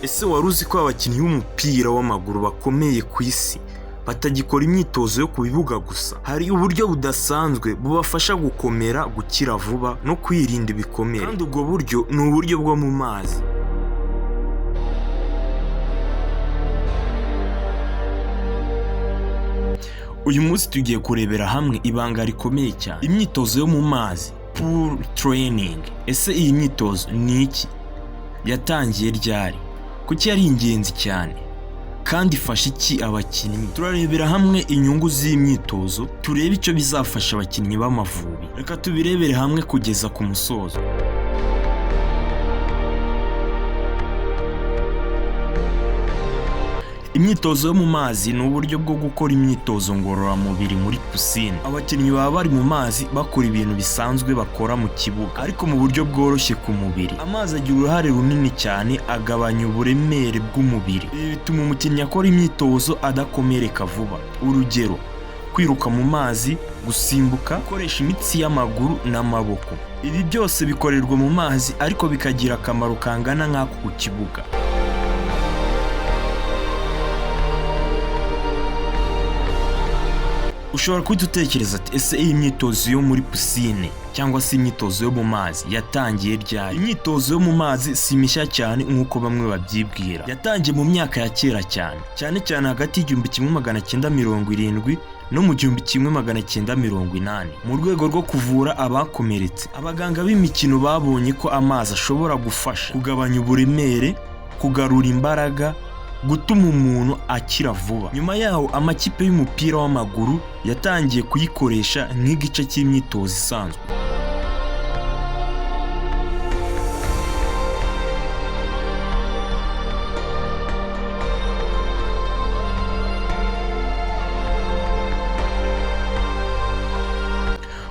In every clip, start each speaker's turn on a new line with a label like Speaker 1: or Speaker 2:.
Speaker 1: Ese wari uzi ko abakinnyi b'umupira w'amaguru bakomeye ku isi batagikora imyitozo yo ku bibuga gusa? Hari uburyo budasanzwe bubafasha gukomera, gukira vuba no kwirinda ibikomere, kandi ubwo buryo ni uburyo bwo mu mazi. Uyu munsi tugiye kurebera hamwe ibanga rikomeye cyane, imyitozo yo mu mazi, pool training. Ese iyi myitozo ni iki? Yatangiye ryari? Kuki ari ingenzi cyane? Kandi ifasha iki abakinnyi? Turarebera hamwe inyungu z'imyitozo, turebe icyo bizafasha abakinnyi b'Amavubi. Reka tubirebere hamwe kugeza ku musozo. Imyitozo yo mu mazi ni uburyo bwo gukora imyitozo ngororamubiri muri pisine. Abakinnyi baba bari mu mazi bakora ibintu bisanzwe bakora mu kibuga, ariko mu buryo bworoshye ku mubiri. Amazi agira uruhare runini cyane, agabanya uburemere bw'umubiri. Ibi bituma umukinnyi akora imyitozo adakomereka vuba. Urugero, kwiruka mu mazi, gusimbuka, gukoresha imitsi y'amaguru n'amaboko. Ibi byose bikorerwa mu mazi, ariko bikagira akamaro kangana nk'ako ku kibuga. Ushobora kuba utekereza ati, ese iyi myitozo yo muri pisine cyangwa se imyitozo yo mu mazi yatangiye ryari? Imyitozo yo mu mazi si mishya cyane nk'uko bamwe babyibwira. Yatangiye mu myaka ya kera cyane cyane hagati y'1970 no mu 1980, mu rwego rwo kuvura abakomeretse. Abaganga b'imikino babonye ko amazi ashobora gufasha kugabanya uburemere, kugarura imbaraga, gutuma umuntu akira vuba. Nyuma yaho amakipe y'umupira w'amaguru yatangiye kuyikoresha nk'igice cy'imyitozo isanzwe.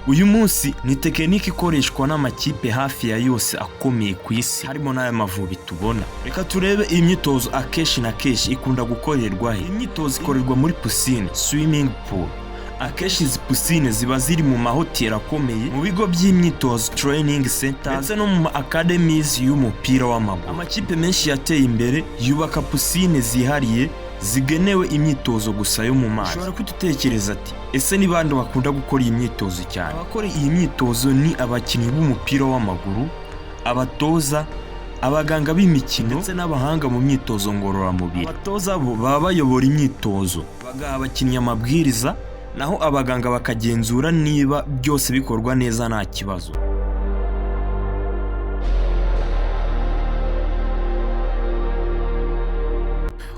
Speaker 1: Uyu munsi ni tekinike ikoreshwa n'amakipe hafi ya yose akomeye ku isi, harimo n'aya Mavubi tubona. Reka turebe iyi myitozo akenshi na kenshi ikunda gukorerwa he. Imyitozo ikorerwa muri pisine, swimming pool. Akenshi izi pisine ziba ziri mu mahoteli akomeye, mu bigo by'imyitozo, training centers, ndetse no mu academies y'umupira w'amaguru. Amakipe menshi yateye imbere yubaka pisine zihariye zigenewe imyitozo gusa yo mu mazi. Ushobora kwitekereza ati, ese ni bande bakunda gukora iyi myitozo cyane? Abakora iyi myitozo ni abakinnyi b'umupira w'amaguru, abatoza, abaganga b'imikino, ndetse n'abahanga mu myitozo ngororamubiri. Abatoza bo baba bayobora imyitozo, bagaha abakinnyi amabwiriza, naho abaganga bakagenzura niba byose bikorwa neza nta kibazo.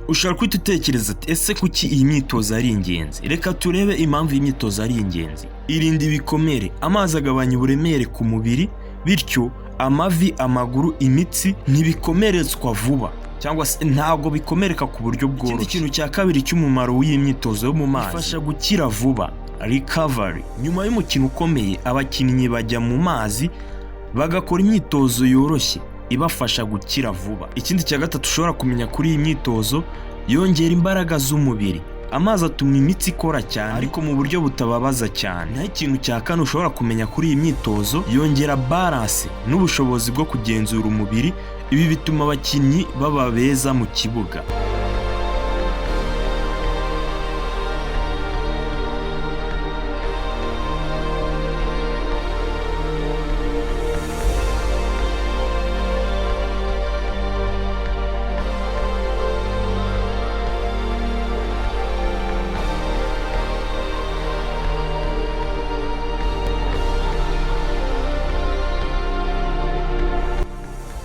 Speaker 1: Ushobora kwita utekereza ati, ese kuki iyi myitozo ari ingenzi? Reka turebe impamvu iyi myitozo ari ingenzi. Irinda ibikomere. Amazi agabanya uburemere ku mubiri, bityo amavi, amaguru, imitsi ntibikomeretswa vuba, cyangwa se ntabwo bikomereka ku buryo bworoshye. Ikindi kintu cya kabiri cy'umumaro w'iyi myitozo yo mu mazi, ifasha gukira vuba, recovery. Nyuma y'umukino ukomeye, abakinnyi bajya mu mazi bagakora imyitozo yoroshye ibafasha gukira vuba. Ikindi cya gatatu ushobora kumenya kuri iyi myitozo, yongera imbaraga z'umubiri. Amazi atuma imitsi ikora cyane, ariko mu buryo butababaza cyane. Naho ikintu cya kane ushobora kumenya kuri iyi myitozo, yongera balance n'ubushobozi bwo kugenzura umubiri. Ibi bituma abakinnyi baba beza mu kibuga.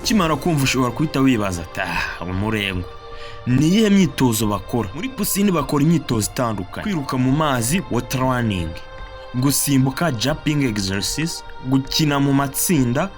Speaker 1: Ukimara kumva ushobora guhita wibaza ati, umurengo, ni iyihe myitozo bakora? Muri pisine bakora imyitozo itandukanye: kwiruka mu mazi, water running, gusimbuka, jumping exercise, gukina mu matsinda,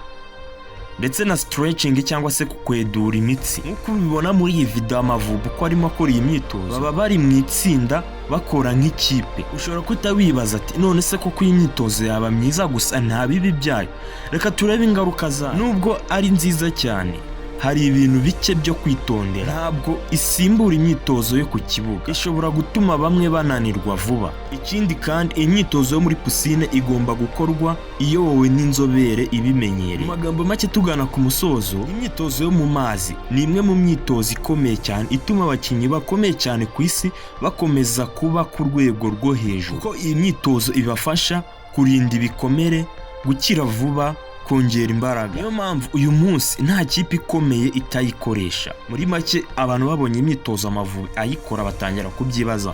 Speaker 1: ndetse na stretching cyangwa se kukwedura imitsi. Nk'uko ubibona muri iyi video, Amavubi uko arimo akora iyi myitozo, baba bari mu itsinda bakora nk'ikipe. Ushobora guhita wibaza ati, none se koko iyi myitozo yaba myiza gusa nta bibi byayo? Reka turebe ingaruka zayo. Nubwo ari nziza cyane, hari ibintu bike byo kwitondera. Ntabwo isimbura imyitozo yo ku kibuga, ishobora gutuma bamwe bananirwa vuba. Ikindi kandi imyitozo yo muri pisine igomba gukorwa iyobowe n'inzobere ibimenyereye. Mu magambo make tugana ku musozo, imyitozo yo mu mazi ni imwe mu myitozo ikomeye cyane ituma abakinnyi bakomeye cyane ku isi bakomeza kuba ku rwego rwo hejuru, kuko iyi myitozo ibafasha kurinda ibikomere, gukira vuba, kongera imbaraga. Niyo mpamvu uyu munsi nta kipe ikomeye itayikoresha. Muri make abantu babonye imyitozo Amavubi ayikora batangira kubyibaza,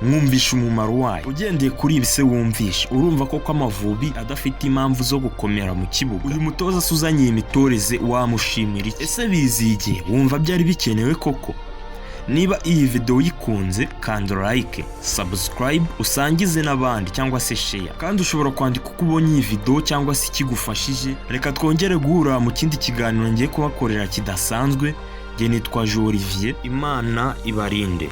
Speaker 1: mwumvisha umumaro wayo. Ugendeye kuri ibi se wumvisha, urumva ko Amavubi adafite impamvu zo gukomera mu kibuga. Uyu mutoza asuzanye iyi mitoreze wamushimira iki? Ese bizigiye wumva byari bikenewe koko? Niba iyi video uyikunze, kanda like, subscribe, usangize n'abandi cyangwa se share. Kandi ushobora kwandika uko ubonye iyi video cyangwa se ikigufashije. Reka twongere guhura mu kindi kiganiro ngiye kubakorera kidasanzwe. Nge nitwa Olivier, Imana ibarinde.